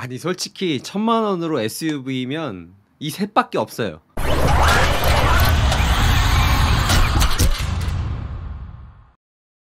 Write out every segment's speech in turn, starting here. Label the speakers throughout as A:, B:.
A: 아니 솔직히 1000만원으로 SUV면 이 셋밖에 없어요.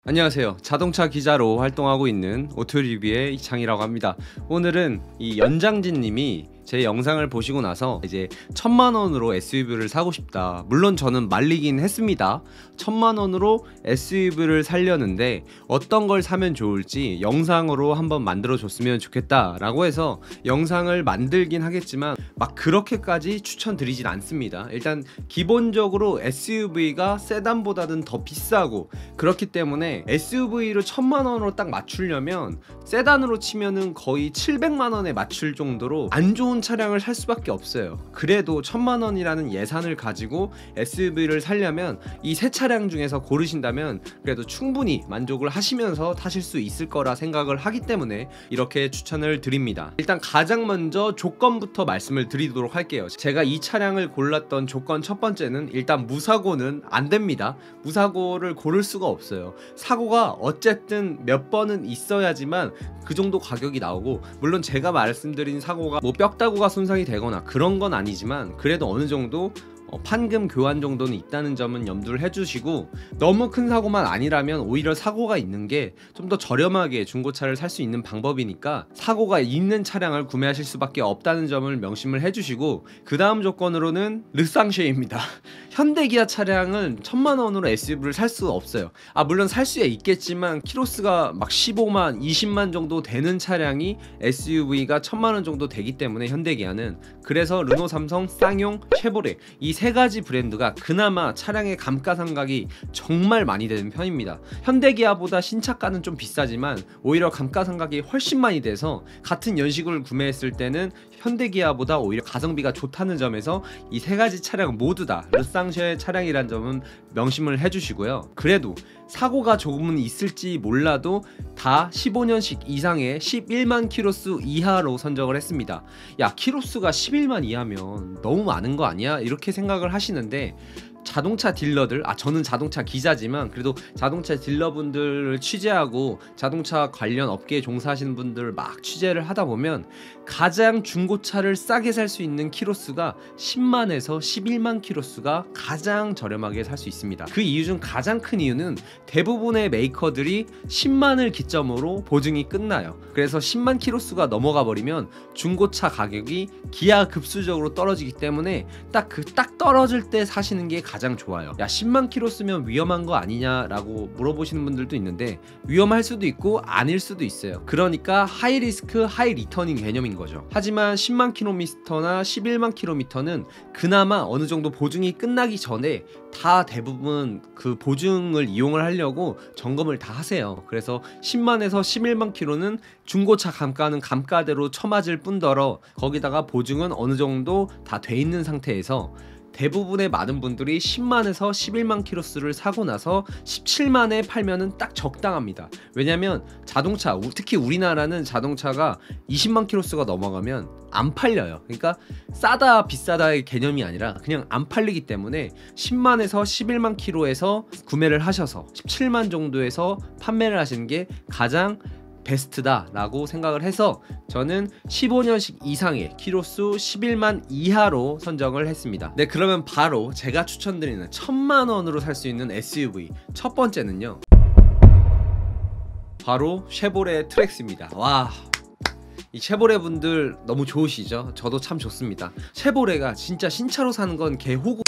A: 안녕하세요. 자동차 기자로 활동하고 있는 오토리뷰의 이창이라고 합니다. 오늘은 이 연장진 님이 제 영상을 보시고 나서 이제 1000만원으로 SUV를 사고 싶다. 물론 저는 말리긴 했습니다. 1000만원으로 SUV를 살려는데 어떤 걸 사면 좋을지 영상으로 한번 만들어 줬으면 좋겠다 라고 해서 영상을 만들긴 하겠지만 막 그렇게까지 추천드리진 않습니다. 일단 기본적으로 SUV가 세단보다는 더 비싸고 그렇기 때문에 SUV를 1000만원으로 딱 맞추려면 세단으로 치면은 거의 700만원에 맞출 정도로 안 좋은 차량을 살 수밖에 없어요. 그래도 1000만원이라는 예산을 가지고 SUV를 살려면 이 세 차량 중에서 고르신다면 그래도 충분히 만족을 하시면서 타실 수 있을 거라 생각을 하기 때문에 이렇게 추천을 드립니다. 일단 가장 먼저 조건부터 말씀을 드리도록 할게요. 제가 이 차량을 골랐던 조건 첫 번째는 일단 무사고는 안 됩니다. 무사고를 고를 수가 없어요. 사고가 어쨌든 몇 번은 있어야지만 그 정도 가격이 나오고, 물론 제가 말씀드린 사고가 뭐 뼈다구가 손상이 되거나 그런 건 아니지만 그래도 어느 정도 판금 교환 정도는 있다는 점은 염두를 해주시고, 너무 큰 사고만 아니라면 오히려 사고가 있는 게 좀 더 저렴하게 중고차를 살 수 있는 방법이니까 사고가 있는 차량을 구매하실 수밖에 없다는 점을 명심을 해주시고, 그 다음 조건으로는 르쌍쉐입니다. 현대기아 차량은 1000만원으로 SUV를 살 수 없어요. 물론 살 수 있겠지만 키로수가 막 15만 20만 정도 되는 차량이 SUV가 1000만원 정도 되기 때문에 현대기아는, 그래서 르노, 삼성, 쌍용, 쉐보레 이 세 가지 브랜드가 그나마 차량의 감가상각이 정말 많이 되는 편입니다. 현대기아보다 신차가는 좀 비싸지만 오히려 감가상각이 훨씬 많이 돼서 같은 연식을 구매했을 때는 현대기아보다 오히려 가성비가 좋다는 점에서 이 세 가지 차량 모두 다 르쌍쉐 차량이란 점은 명심을 해주시고요. 그래도 사고가 조금은 있을지 몰라도 다 15년식 이상의 11만 키로수 이하로 선정을 했습니다. 야, 키로수가 11만 이하면 너무 많은 거 아니야? 이렇게 생각을 하시는데, 자동차 딜러들, 저는 자동차 기자지만 그래도 자동차 딜러분들을 취재하고 자동차 관련 업계에 종사하시는 분들을 막 취재를 하다 보면 가장 중고차를 싸게 살 수 있는 키로수가 10만에서 11만 키로수가 가장 저렴하게 살 수 있습니다. 그 이유 중 가장 큰 이유는 대부분의 메이커들이 10만을 기점으로 보증이 끝나요. 그래서 10만 키로수가 넘어가 버리면 중고차 가격이 기하급수적으로 떨어지기 때문에 딱 떨어질 때 사시는 게 가장 좋아요. 야, 10만 킬로 쓰면 위험한 거 아니냐라고 물어보시는 분들도 있는데, 위험할 수도 있고 아닐 수도 있어요. 그러니까 하이 리스크 하이 리턴인 개념인 거죠. 하지만 10만 킬로미터나 11만 킬로미터는 그나마 어느 정도 보증이 끝나기 전에 다 대부분 그 보증을 이용을 하려고 점검을 다 하세요. 그래서 10만에서 11만 킬로는 중고차 감가는 감가대로 쳐맞을 뿐더러 거기다가 보증은 어느 정도 다 돼 있는 상태에서 대부분의 많은 분들이 10만에서 11만 키로수를 사고 나서 17만에 팔면은 딱 적당합니다. 왜냐면 자동차, 특히 우리나라는 자동차가 20만 키로수가 넘어가면 안 팔려요. 그러니까 싸다 비싸다의 개념이 아니라 그냥 안 팔리기 때문에 10만에서 11만 키로에서 구매를 하셔서 17만 정도에서 판매를 하시는 게 가장 베스트다 라고 생각을 해서 저는 15년식 이상의 키로수 11만 이하로 선정을 했습니다. 네, 그러면 바로 제가 추천드리는 1000만원으로 살 수 있는 SUV 첫 번째는요, 바로 쉐보레 트랙스입니다. 와, 이 쉐보레 분들 너무 좋으시죠? 저도 참 좋습니다. 쉐보레가 진짜 신차로 사는 건 개호구,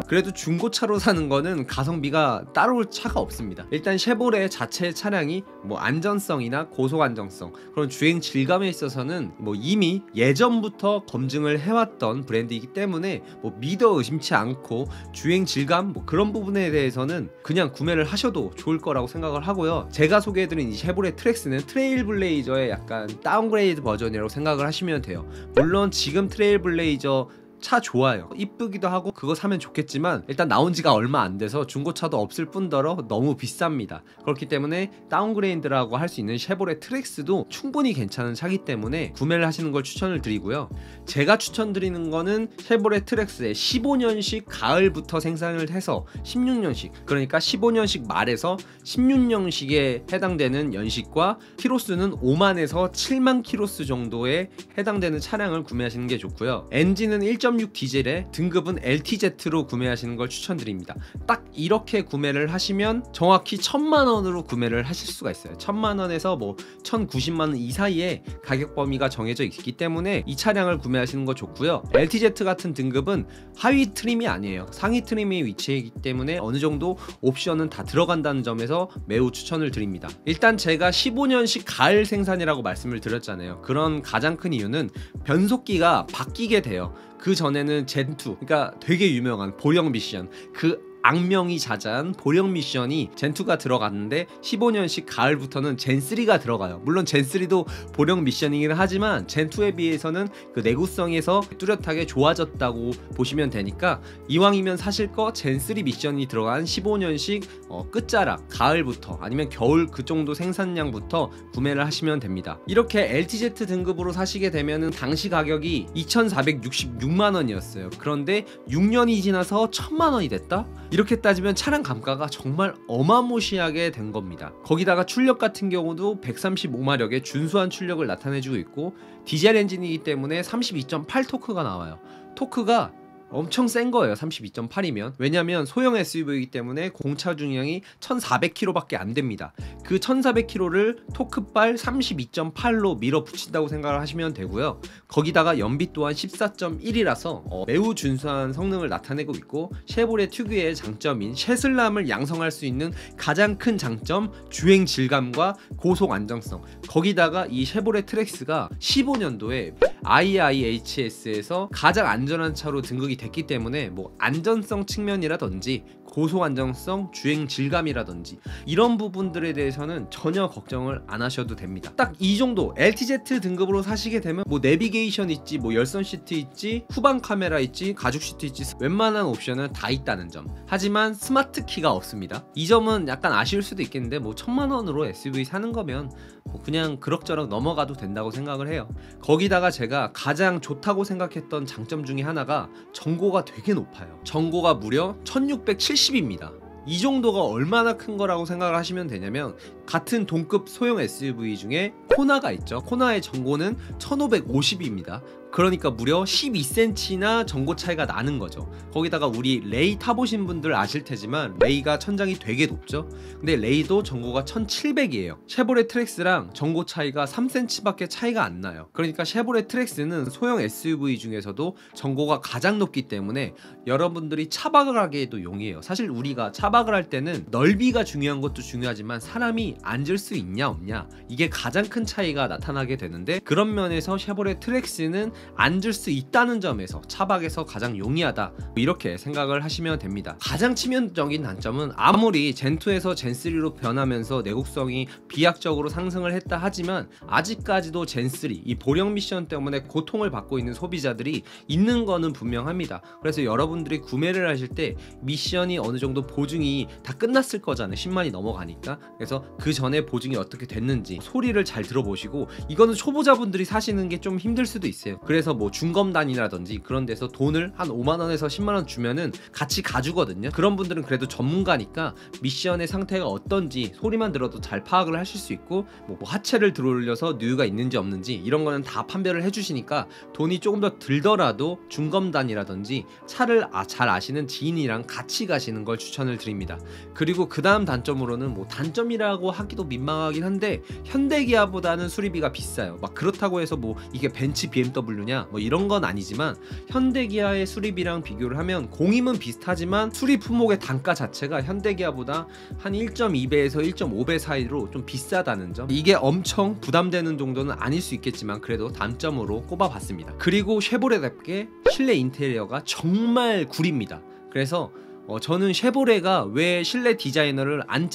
A: 그래도 중고차로 사는 거는 가성비가 따로 차가 없습니다. 일단 쉐보레 자체 차량이 뭐 안전성이나 고속 안정성, 그런 주행 질감에 있어서는 뭐 이미 예전부터 검증을 해왔던 브랜드이기 때문에 뭐 믿어 의심치 않고 주행 질감 뭐 그런 부분에 대해서는 그냥 구매를 하셔도 좋을 거라고 생각을 하고요. 제가 소개해드린 이 쉐보레 트랙스는 트레일블레이저의 약간 다운그레이드 버전이라고 생각을 하시면 돼요. 물론 지금 트레일블레이저 차 좋아요. 이쁘기도 하고 그거 사면 좋겠지만 일단 나온 지가 얼마 안 돼서 중고차도 없을 뿐더러 너무 비쌉니다. 그렇기 때문에 다운그레이드라고 할 수 있는 쉐보레 트랙스도 충분히 괜찮은 차기 때문에 구매를 하시는 걸 추천을 드리고요. 제가 추천드리는 거는 쉐보레 트랙스의 15년식 가을부터 생산을 해서 16년식, 그러니까 15년식 말에서 16년식에 해당되는 연식과 키로수는 5만에서 7만 키로수 정도에 해당되는 차량을 구매하시는 게 좋고요. 엔진은 1.6 디젤에 등급은 LTZ로 구매하시는 걸 추천드립니다. 딱 이렇게 구매를 하시면 정확히 1000만원으로 구매를 하실 수가 있어요. 1000만원에서 뭐 1090만원 이 사이에 가격 범위가 정해져 있기 때문에 이 차량을 구매하시는 거 좋고요. LTZ 같은 등급은 하위 트림이 아니에요. 상위 트림이 위치하기 때문에 어느 정도 옵션은 다 들어간다는 점에서 매우 추천을 드립니다. 일단 제가 15년식 가을 생산이라고 말씀을 드렸잖아요. 그런 가장 큰 이유는 변속기가 바뀌게 돼요. 그 전에는 젠2, 그러니까 되게 유명한 보령 미션, 그 악명이 자자한 보령 미션이 젠2가 들어갔는데 15년식 가을부터는 젠3가 들어가요. 물론 젠3도 보령 미션이긴 하지만 젠2에 비해서는 그 내구성에서 뚜렷하게 좋아졌다고 보시면 되니까 이왕이면 사실 거 젠3 미션이 들어간 15년식 끝자락 가을부터 아니면 겨울 그 정도 생산량부터 구매를 하시면 됩니다. 이렇게 LTZ 등급으로 사시게 되면은 당시 가격이 2,466만원이었어요. 그런데 6년이 지나서 1000만원이 됐다? 이렇게 따지면 차량 감가가 정말 어마무시하게 된 겁니다. 거기다가 출력 같은 경우도 135마력의 준수한 출력을 나타내주고 있고 디젤 엔진이기 때문에 32.8 토크가 나와요. 토크가 엄청 센 거예요. 32.8이면. 왜냐면 소형 SUV이기 때문에 공차 중량이 1400km밖에 안 됩니다. 그 1400km를 토크발 32.8로 밀어붙인다고 생각을 하시면 되고요. 거기다가 연비 또한 14.1이라서 매우 준수한 성능을 나타내고 있고 쉐보레 특유의 장점인 쉐슬람을 양성할 수 있는 가장 큰 장점, 주행 질감과 고속 안정성. 거기다가 이 쉐보레 트랙스가 15년도에 IIHS에서 가장 안전한 차로 등극이 됐기 때문에 뭐 안전성 측면이라든지 고속 안정성, 주행 질감이라든지 이런 부분들에 대해서는 전혀 걱정을 안 하셔도 됩니다. 딱 이 정도 LTZ 등급으로 사시게 되면 뭐 내비게이션 있지, 뭐 열선 시트 있지, 후방 카메라 있지, 가죽 시트 있지, 웬만한 옵션은 다 있다는 점. 하지만 스마트 키가 없습니다. 이 점은 약간 아쉬울 수도 있겠는데 뭐 1000만원으로 SUV 사는 거면 뭐 그냥 그럭저럭 넘어가도 된다고 생각을 해요. 거기다가 제가 가장 좋다고 생각했던 장점 중에 하나가 전고가 되게 높아요. 전고가 무려 1670입니다. 이 정도가 얼마나 큰 거라고 생각을 하시면 되냐면 같은 동급 소형 SUV 중에 코나가 있죠. 코나의 전고는 1550입니다. 그러니까 무려 12cm나 전고 차이가 나는 거죠. 거기다가 우리 레이 타보신 분들 아실 테지만 레이가 천장이 되게 높죠. 근데 레이도 전고가 1700이에요 쉐보레 트랙스랑 전고 차이가 3cm밖에 차이가 안 나요. 그러니까 쉐보레 트랙스는 소형 SUV 중에서도 전고가 가장 높기 때문에 여러분들이 차박을 하기에도 용이해요. 사실 우리가 차박을 할 때는 넓이가 중요한 것도 중요하지만 사람이 앉을 수 있냐 없냐, 이게 가장 큰 차이가 나타나게 되는데 그런 면에서 쉐보레 트랙스는 앉을 수 있다는 점에서 차박에서 가장 용이하다, 이렇게 생각을 하시면 됩니다. 가장 치명적인 단점은 아무리 젠2에서 젠3로 변하면서 내구성이 비약적으로 상승을 했다 하지만 아직까지도 젠3 이 보령 미션 때문에 고통을 받고 있는 소비자들이 있는 거는 분명합니다. 그래서 여러분들이 구매를 하실 때 미션이 어느 정도 보증이 다 끝났을 거잖아요. 10만이 넘어가니까. 그래서 그 전에 보증이 어떻게 됐는지 소리를 잘 들어보시고, 이거는 초보자분들이 사시는 게 좀 힘들 수도 있어요. 그래서 뭐 중검단이라든지 그런 데서 돈을 한 5만원에서 10만원 주면은 같이 가주거든요. 그런 분들은 그래도 전문가니까 미션의 상태가 어떤지 소리만 들어도 잘 파악을 하실 수 있고, 뭐 하체를 들어올려서 누유가 있는지 없는지 이런 거는 다 판별을 해주시니까 돈이 조금 더 들더라도 중검단이라든지 차를 잘 아시는 지인이랑 같이 가시는 걸 추천을 드립니다. 그리고 그 다음 단점으로는 뭐 단점이라고 하기도 민망하긴 한데 현대기아보다는 수리비가 비싸요. 막 그렇다고 해서 뭐 이게 벤츠 BMW냐 뭐 이런 건 아니지만 현대기아의 수리비랑 비교를 하면 공임은 비슷하지만 수리 품목의 단가 자체가 현대기아보다 한 1.2배에서 1.5배 사이로 좀 비싸다는 점, 이게 엄청 부담되는 정도는 아닐 수 있겠지만 그래도 단점으로 꼽아봤습니다. 그리고 쉐보레답게 실내 인테리어가 정말 구립니다. 그래서 저는 쉐보레가 왜 실내 디자이너를 안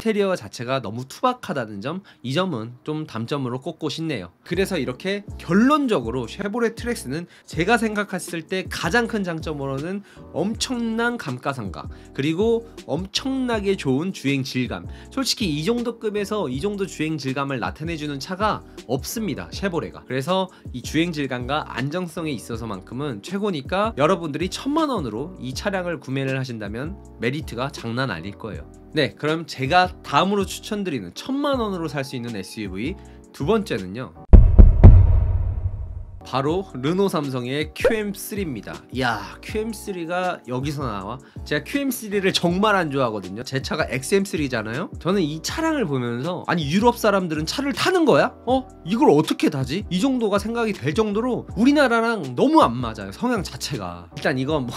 A: 인테리어 자체가 너무 투박하다는 점, 이 점은 좀 단점으로 꼽고 싶네요. 그래서 이렇게 결론적으로 쉐보레 트랙스는 제가 생각했을 때 가장 큰 장점으로는 엄청난 감가상각, 그리고 엄청나게 좋은 주행 질감. 솔직히 이 정도 급에서 이 정도 주행 질감을 나타내주는 차가 없습니다, 쉐보레가. 그래서 이 주행 질감과 안정성에 있어서만큼은 최고니까 여러분들이 1000만원으로 이 차량을 구매를 하신다면 메리트가 장난 아닐 거예요. 네, 그럼 제가 다음으로 추천드리는 1000만원으로 살 수 있는 SUV 두 번째는요, 바로 르노 삼성의 QM3입니다. 이야, QM3가 여기서 나와? 제가 QM3를 정말 안 좋아하거든요. 제 차가 XM3잖아요. 저는 이 차량을 보면서 아니 유럽 사람들은 차를 타는 거야? 이걸 어떻게 타지? 이 정도가 생각이 될 정도로 우리나라랑 너무 안 맞아요, 성향 자체가. 일단 이건 뭐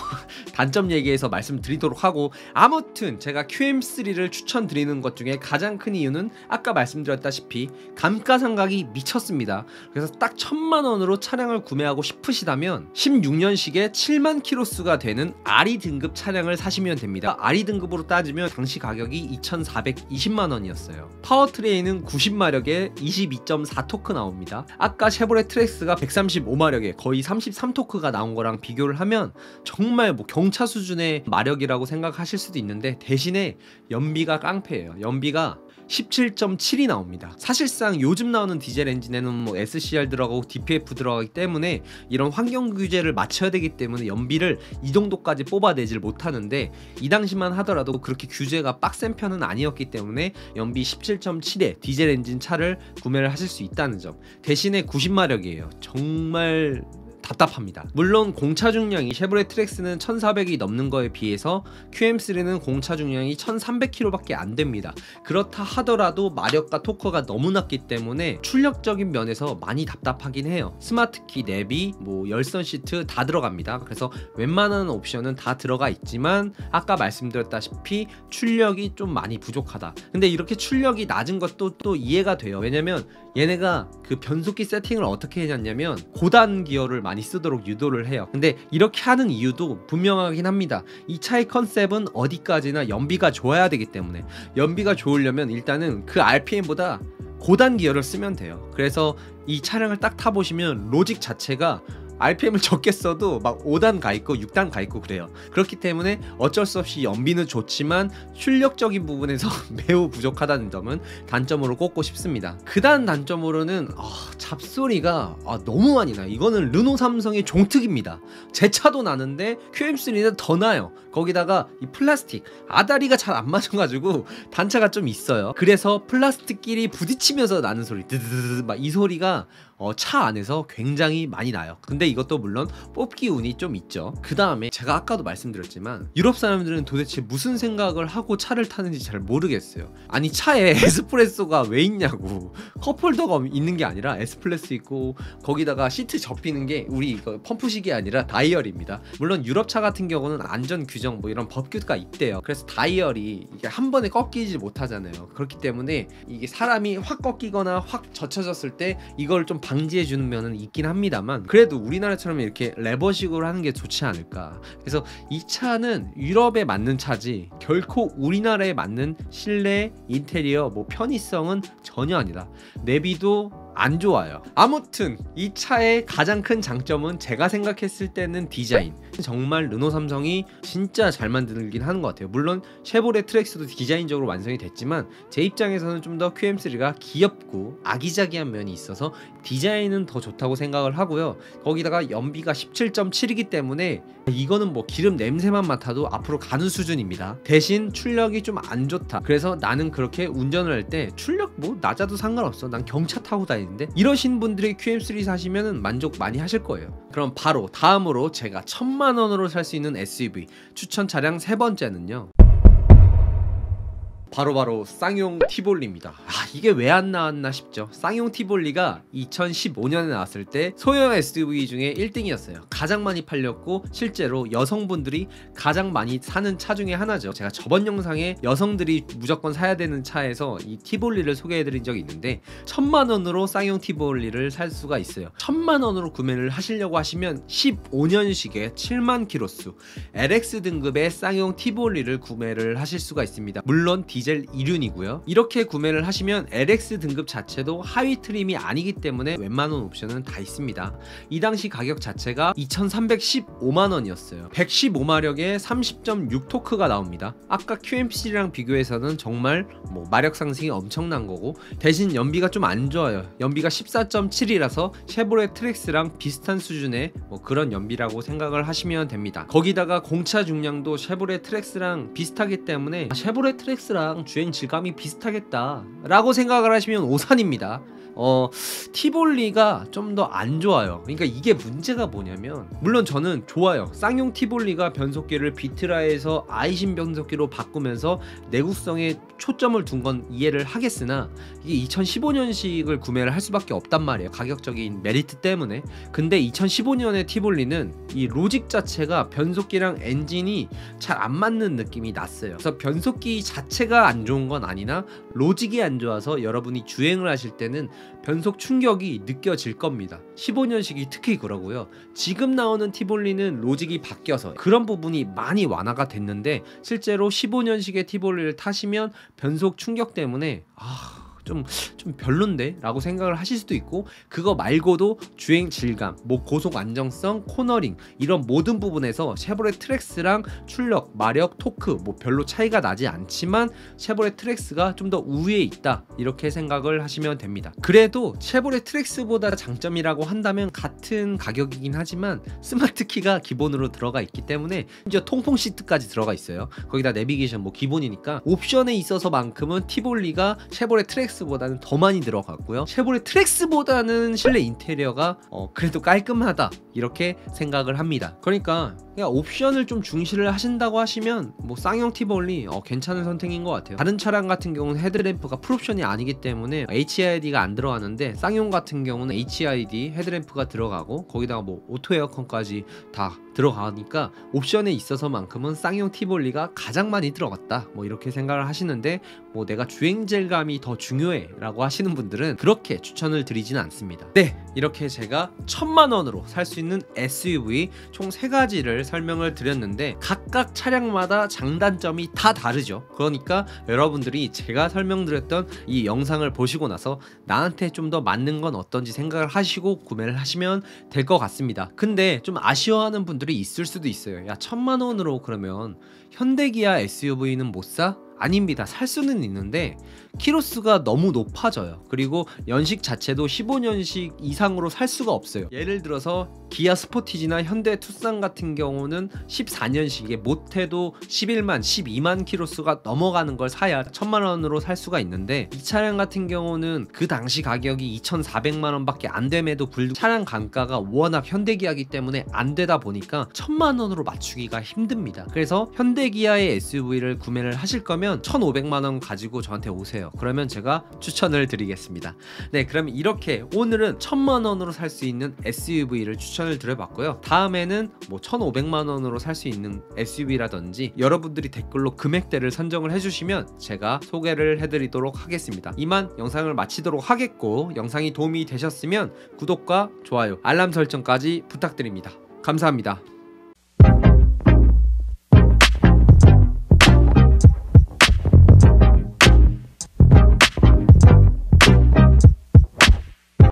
A: 단점 얘기해서 말씀드리도록 하고, 아무튼 제가 QM3를 추천드리는 것 중에 가장 큰 이유는 아까 말씀드렸다시피 감가상각이 미쳤습니다. 그래서 딱 1000만원으로 차량을 구매하고 싶으시다면 16년식에 7만 킬로수가 되는 RE 등급 차량을 사시면 됩니다. RE 등급으로 따지면 당시 가격이 2420만원이었어요. 파워트레인은 90마력에 22.4토크 나옵니다. 아까 쉐보레 트랙스가 135마력에 거의 33토크가 나온 거랑 비교를 하면 정말 뭐 경차 수준의 마력이라고 생각하실 수도 있는데, 대신에 연비가 깡패예요. 연비가 17.7이 나옵니다. 사실상 요즘 나오는 디젤 엔진에는 뭐 SCR 들어가고 DPF 들어가기 때문에 이런 환경 규제를 맞춰야 되기 때문에 연비를 이 정도까지 뽑아내질 못하는데, 이 당시만 하더라도 그렇게 규제가 빡센 편은 아니었기 때문에 연비 17.7의 디젤 엔진 차를 구매를 하실 수 있다는 점. 대신에 90마력이에요. 정말 답답합니다. 물론 공차 중량이 쉐보레 트랙스는 1400이 넘는 거에 비해서 QM3는 공차 중량이 1300km밖에 안 됩니다. 그렇다 하더라도 마력과 토크가 너무 낮기 때문에 출력적인 면에서 많이 답답하긴 해요. 스마트키, 내비, 뭐 열선 시트 다 들어갑니다. 그래서 웬만한 옵션은 다 들어가 있지만 아까 말씀드렸다시피 출력이 좀 많이 부족하다. 근데 이렇게 출력이 낮은 것도 또 이해가 돼요. 왜냐면 얘네가 그 변속기 세팅을 어떻게 해놨냐면 고단 기어를 많이 쓰도록 유도를 해요. 근데 이렇게 하는 이유도 분명하긴 합니다. 이 차의 컨셉은 어디까지나 연비가 좋아야 되기 때문에, 연비가 좋으려면 일단은 그 RPM보다 고단 기어를 쓰면 돼요. 그래서 이 차량을 딱 타보시면 로직 자체가 RPM을 적게 써도 막 5단 가있고 6단 가있고 그래요. 그렇기 때문에 어쩔 수 없이 연비는 좋지만 출력적인 부분에서 매우 부족하다는 점은 단점으로 꼽고 싶습니다. 그 다음 단점으로는 잡소리가 너무 많이 나요. 이거는 르노 삼성의 종특입니다. 제 차도 나는데 QM3는 더 나요. 거기다가 이 플라스틱 아다리가 잘 안 맞아가지고 단차가 좀 있어요. 그래서 플라스틱끼리 부딪히면서 나는 소리, 드드드 막 이 소리가 차 안에서 굉장히 많이 나요. 근데 이것도 물론 뽑기 운이 좀 있죠. 그 다음에 제가 아까도 말씀드렸지만 유럽 사람들은 도대체 무슨 생각을 하고 차를 타는지 잘 모르겠어요. 아니 차에 에스프레소가 왜 있냐고. 컵홀더가 있는 게 아니라 에스프레소 있고 거기다가 시트 접히는 게 우리 이거 펌프식이 아니라 다이얼입니다. 물론 유럽 차 같은 경우는 안전 규정 뭐 이런 법규가 있대요. 그래서 다이얼이 이게 한 번에 꺾이지 못하잖아요. 그렇기 때문에 이게 사람이 확 꺾이거나 확 젖혀졌을 때 이걸 좀 방지해주는 면은 있긴 합니다만, 그래도 우리나라처럼 이렇게 레버식으로 하는 게 좋지 않을까. 그래서 이 차는 유럽에 맞는 차지 결코 우리나라에 맞는 실내 인테리어 뭐 편의성은 전혀 아니다. 내비도 안 좋아요. 아무튼 이 차의 가장 큰 장점은 제가 생각했을 때는 디자인. 정말 르노 삼성이 진짜 잘 만들긴 하는 것 같아요. 물론 쉐보레 트랙스도 디자인적으로 완성이 됐지만 제 입장에서는 좀 더 QM3가 귀엽고 아기자기한 면이 있어서 디자인은 더 좋다고 생각을 하고요. 거기다가 연비가 17.7이기 때문에 이거는 뭐 기름 냄새만 맡아도 앞으로 가는 수준입니다. 대신 출력이 좀 안 좋다. 그래서 나는 그렇게 운전을 할 때 출력 뭐 낮아도 상관없어, 난 경차 타고 다니는데, 이러신 분들이 QM3 사시면 만족 많이 하실 거예요. 그럼 바로 다음으로 제가 1000만원으로 살 수 있는 SUV 추천 차량 세 번째는요, 바로 쌍용 티볼리입니다. 이게 왜 안 나왔나 싶죠. 쌍용 티볼리가 2015년에 나왔을 때 소형 SUV 중에 1등이었어요. 가장 많이 팔렸고 실제로 여성분들이 가장 많이 사는 차 중에 하나죠. 제가 저번 영상에 여성들이 무조건 사야 되는 차에서 이 티볼리를 소개해드린 적이 있는데 1000만원으로 쌍용 티볼리를 살 수가 있어요. 1000만원으로 구매를 하시려고 하시면 15년식에 7만 킬로수 LX 등급의 쌍용 티볼리를 구매를 하실 수가 있습니다. 물론 디젤 2륜이고요. 이렇게 구매를 하시면 LX 등급 자체도 하위 트림이 아니기 때문에 웬만한 옵션은 다 있습니다. 이 당시 가격 자체가 2315만원이었어요 115마력에 30.6 토크가 나옵니다. 아까 QM7랑 비교해서는 정말 마력 상승이 엄청난 거고, 대신 연비가 좀 안 좋아요. 연비가 14.7이라서 쉐보레 트랙스랑 비슷한 수준의 그런 연비라고 생각을 하시면 됩니다. 거기다가 공차 중량도 쉐보레 트랙스랑 비슷하기 때문에 쉐보레 트랙스랑 주행 질감이 비슷하겠다 라고 생각을 하시면 오산입니다. 티볼리가 좀 더 안 좋아요. 그러니까 이게 문제가 뭐냐면, 물론 저는 좋아요. 쌍용 티볼리가 변속기를 비트라에서 아이신 변속기로 바꾸면서 내구성에 초점을 둔 건 이해를 하겠으나, 이게 2015년식을 구매를 할 수밖에 없단 말이에요. 가격적인 메리트 때문에. 근데 2015년의 티볼리는 이 로직 자체가 변속기랑 엔진이 잘 안 맞는 느낌이 났어요. 그래서 변속기 자체가 안 좋은 건 아니나 로직이 안 좋아서 여러분이 주행을 하실 때는 변속 충격이 느껴질 겁니다. 15년식이 특히 그러고요. 지금 나오는 티볼리는 로직이 바뀌어서 그런 부분이 많이 완화가 됐는데, 실제로 15년식의 티볼리를 타시면 변속 충격 때문에 좀 별론데? 라고 생각을 하실 수도 있고, 그거 말고도 주행 질감, 고속 안정성, 코너링 이런 모든 부분에서 쉐보레 트랙스랑 출력, 마력, 토크 별로 차이가 나지 않지만 쉐보레 트랙스가 좀 더 우위에 있다, 이렇게 생각을 하시면 됩니다. 그래도 쉐보레 트랙스보다 장점이라고 한다면 같은 가격이긴 하지만 스마트 키가 기본으로 들어가 있기 때문에, 심지어 통풍 시트까지 들어가 있어요. 거기다 내비게이션 기본이니까 옵션에 있어서만큼은 티볼리가 쉐보레 트랙스 보다는 더 많이 들어갔고요. 쉐보레 트랙스보다는 실내 인테리어가 그래도 깔끔하다, 이렇게 생각을 합니다. 그러니까 그냥 옵션을 좀 중시를 하신다고 하시면 쌍용 티볼리 괜찮은 선택인 것 같아요. 다른 차량 같은 경우는 헤드램프가 풀옵션이 아니기 때문에 HID가 안 들어가는데, 쌍용 같은 경우는 HID 헤드램프가 들어가고 거기다가 오토 에어컨까지 다 들어가니까 옵션에 있어서만큼은 쌍용 티볼리가 가장 많이 들어갔다, 이렇게 생각을 하시는데, 내가 주행 질감이 더 중요해 라고 하시는 분들은 그렇게 추천을 드리지는 않습니다. 네, 이렇게 제가 1000만원으로 살 수 있는 SUV 총 3가지를 설명을 드렸는데, 각각 차량마다 장단점이 다 다르죠. 그러니까 여러분들이 제가 설명드렸던 이 영상을 보시고 나서 나한테 좀 더 맞는 건 어떤지 생각을 하시고 구매를 하시면 될 것 같습니다. 근데 좀 아쉬워하는 분들이 있을 수도 있어요. 야, 1000만원으로 그러면 현대기아 SUV는 못 사? 아닙니다. 살 수는 있는데 키로수가 너무 높아져요. 그리고 연식 자체도 15년식 이상으로 살 수가 없어요. 예를 들어서 기아 스포티지나 현대 투싼 같은 경우는 14년식에 못해도 11만, 12만 키로수가 넘어가는 걸 사야 1000만원으로 살 수가 있는데, 이 차량 같은 경우는 그 당시 가격이 2400만원 밖에 안 됨에도 불구하고 차량 단가가 워낙 현대기아이기 때문에 안 되다 보니까 1000만원으로 맞추기가 힘듭니다. 그래서 현대기아의 SUV를 구매를 하실 거면 1500만원 가지고 저한테 오세요. 그러면 제가 추천을 드리겠습니다. 네, 그럼 이렇게 오늘은 1000만원으로 살 수 있는 SUV를 추천을 드려봤고요. 다음에는 1500만원으로 살 수 있는 SUV라든지 여러분들이 댓글로 금액대를 선정을 해주시면 제가 소개를 해드리도록 하겠습니다. 이만 영상을 마치도록 하겠고, 영상이 도움이 되셨으면 구독과 좋아요, 알람 설정까지 부탁드립니다. 감사합니다.